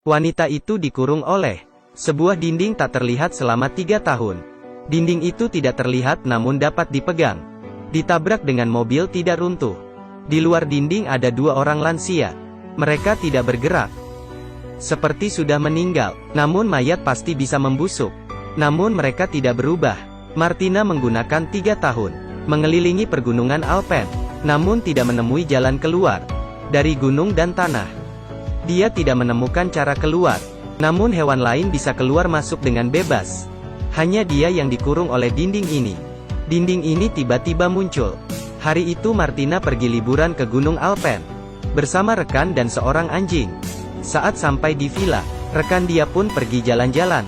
Wanita itu dikurung oleh sebuah dinding tak terlihat selama 3 tahun. Dinding itu tidak terlihat namun dapat dipegang. Ditabrak dengan mobil tidak runtuh. Di luar dinding ada 2 orang lansia. Mereka tidak bergerak. Seperti sudah meninggal. Namun mayat pasti bisa membusuk. Namun mereka tidak berubah. Martina menggunakan 3 tahun mengelilingi pergunungan Alpen, namun tidak menemui jalan keluar dari gunung dan tanah. Dia tidak menemukan cara keluar. Namun hewan lain bisa keluar masuk dengan bebas. Hanya dia yang dikurung oleh dinding ini. Dinding ini tiba-tiba muncul. Hari itu Martina pergi liburan ke Gunung Alpen bersama rekan dan seorang anjing. Saat sampai di villa, rekan dia pun pergi jalan-jalan.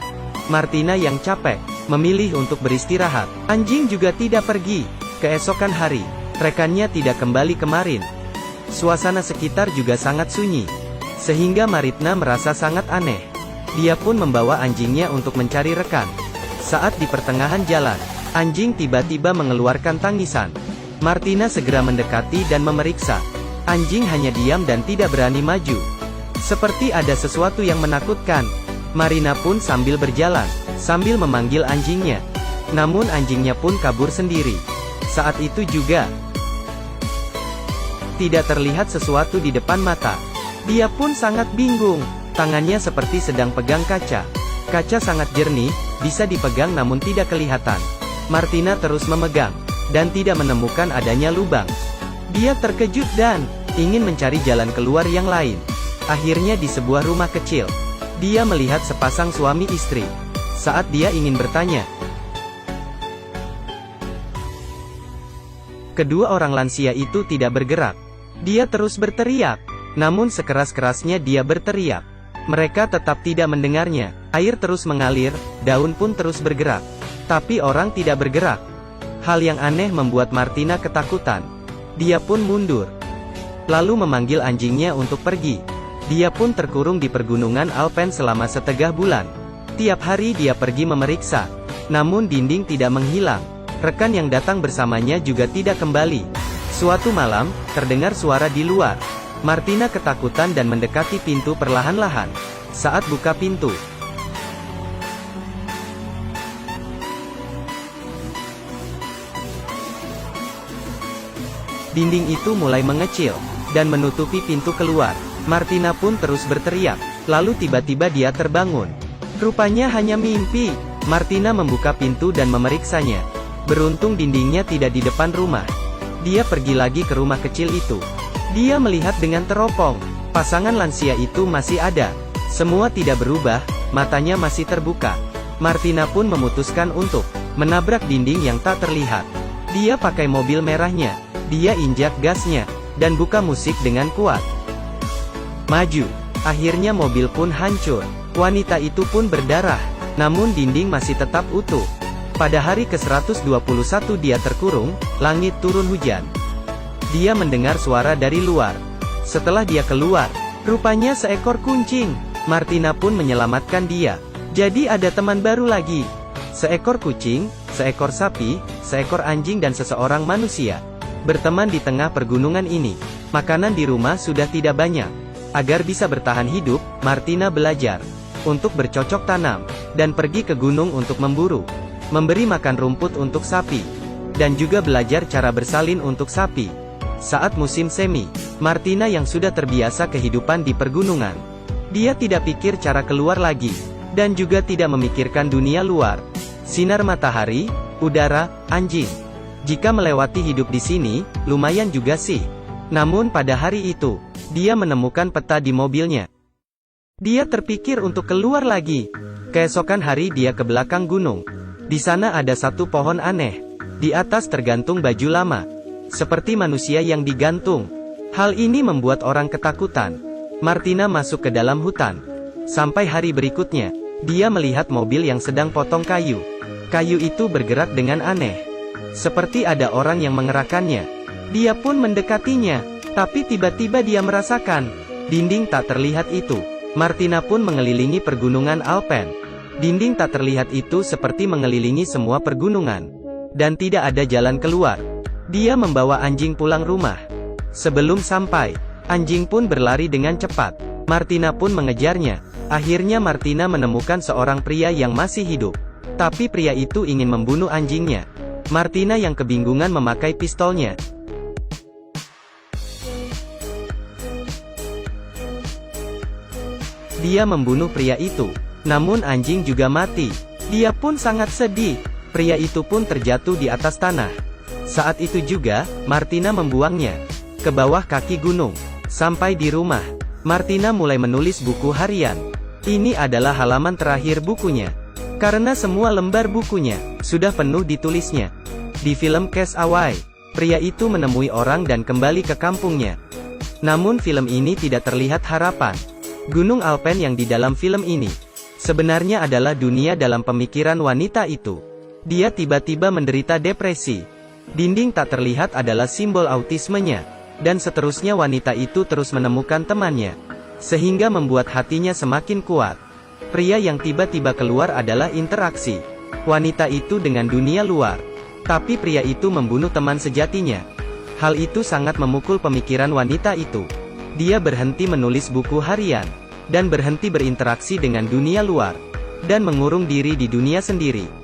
Martina yang capek memilih untuk beristirahat. Anjing juga tidak pergi. Keesokan hari, rekannya tidak kembali kemarin. Suasana sekitar juga sangat sunyi, sehingga Martina merasa sangat aneh. Dia pun membawa anjingnya untuk mencari rekan. Saat di pertengahan jalan, anjing tiba-tiba mengeluarkan tangisan. Martina segera mendekati dan memeriksa. Anjing hanya diam dan tidak berani maju. Seperti ada sesuatu yang menakutkan. Martina pun sambil berjalan, sambil memanggil anjingnya. Namun anjingnya pun kabur sendiri. Saat itu juga, tidak terlihat sesuatu di depan mata. Dia pun sangat bingung. Tangannya seperti sedang pegang kaca. Kaca sangat jernih, bisa dipegang namun tidak kelihatan. Martina terus memegang, dan tidak menemukan adanya lubang. Dia terkejut dan ingin mencari jalan keluar yang lain. Akhirnya di sebuah rumah kecil, dia melihat sepasang suami istri. Saat dia ingin bertanya, kedua orang lansia itu tidak bergerak. Dia terus berteriak. Namun sekeras-kerasnya dia berteriak, mereka tetap tidak mendengarnya. Air terus mengalir, daun pun terus bergerak. Tapi orang tidak bergerak. Hal yang aneh membuat Martina ketakutan. Dia pun mundur. Lalu memanggil anjingnya untuk pergi. Dia pun terkurung di pergunungan Alpen selama setengah bulan. Tiap hari dia pergi memeriksa. Namun dinding tidak menghilang. Rekan yang datang bersamanya juga tidak kembali. Suatu malam, terdengar suara di luar. Martina ketakutan dan mendekati pintu perlahan-lahan. Saat buka pintu, dinding itu mulai mengecil dan menutupi pintu keluar. Martina pun terus berteriak. Lalu tiba-tiba dia terbangun. Rupanya hanya mimpi. Martina membuka pintu dan memeriksanya. Beruntung dindingnya tidak di depan rumah. Dia pergi lagi ke rumah kecil itu. Dia melihat dengan teropong. Pasangan lansia itu masih ada. Semua tidak berubah, matanya masih terbuka. Martina pun memutuskan untuk menabrak dinding yang tak terlihat. Dia pakai mobil merahnya. Dia injak gasnya, dan buka musik dengan kuat. Maju. Akhirnya mobil pun hancur. Wanita itu pun berdarah. Namun dinding masih tetap utuh. Pada hari ke-121 dia terkurung, langit turun hujan. Dia mendengar suara dari luar. Setelah dia keluar, rupanya seekor kucing. Martina pun menyelamatkan dia. Jadi ada teman baru lagi. Seekor kucing, seekor sapi, seekor anjing dan seseorang manusia berteman di tengah pergunungan ini. Makanan di rumah sudah tidak banyak. Agar bisa bertahan hidup, Martina belajar untuk bercocok tanam, dan pergi ke gunung untuk memburu. Memberi makan rumput untuk sapi, dan juga belajar cara bersalin untuk sapi. Saat musim semi, Martina yang sudah terbiasa kehidupan di pergunungan, dia tidak pikir cara keluar lagi, dan juga tidak memikirkan dunia luar. Sinar matahari, udara, anjing. Jika melewati hidup di sini, lumayan juga sih. Namun pada hari itu, dia menemukan peta di mobilnya. Dia terpikir untuk keluar lagi. Keesokan hari dia ke belakang gunung. Di sana ada satu pohon aneh. Di atas tergantung baju lama, seperti manusia yang digantung. Hal ini membuat orang ketakutan. Martina masuk ke dalam hutan. Sampai hari berikutnya, dia melihat mobil yang sedang potong kayu. Kayu itu bergerak dengan aneh, seperti ada orang yang mengerahkannya. Dia pun mendekatinya, tapi tiba-tiba dia merasakan dinding tak terlihat itu. Martina pun mengelilingi pergunungan Alpen. Dinding tak terlihat itu seperti mengelilingi semua pergunungan, dan tidak ada jalan keluar. Dia membawa anjing pulang rumah. Sebelum sampai, anjing pun berlari dengan cepat. Martina pun mengejarnya. Akhirnya Martina menemukan seorang pria yang masih hidup. Tapi pria itu ingin membunuh anjingnya. Martina yang kebingungan memakai pistolnya. Dia membunuh pria itu. Namun anjing juga mati. Dia pun sangat sedih. Pria itu pun terjatuh di atas tanah. Saat itu juga, Martina membuangnya ke bawah kaki gunung. Sampai di rumah, Martina mulai menulis buku harian. Ini adalah halaman terakhir bukunya. Karena semua lembar bukunya sudah penuh ditulisnya. Di film Cast Away, pria itu menemui orang dan kembali ke kampungnya. Namun film ini tidak terlihat harapan. Gunung Alpen yang di dalam film ini sebenarnya adalah dunia dalam pemikiran wanita itu. Dia tiba-tiba menderita depresi. Dinding tak terlihat adalah simbol autismenya. Dan seterusnya wanita itu terus menemukan temannya. Sehingga membuat hatinya semakin kuat. Pria yang tiba-tiba keluar adalah interaksi wanita itu dengan dunia luar. Tapi pria itu membunuh teman sejatinya. Hal itu sangat memukul pemikiran wanita itu. Dia berhenti menulis buku harian, dan berhenti berinteraksi dengan dunia luar, dan mengurung diri di dunia sendiri.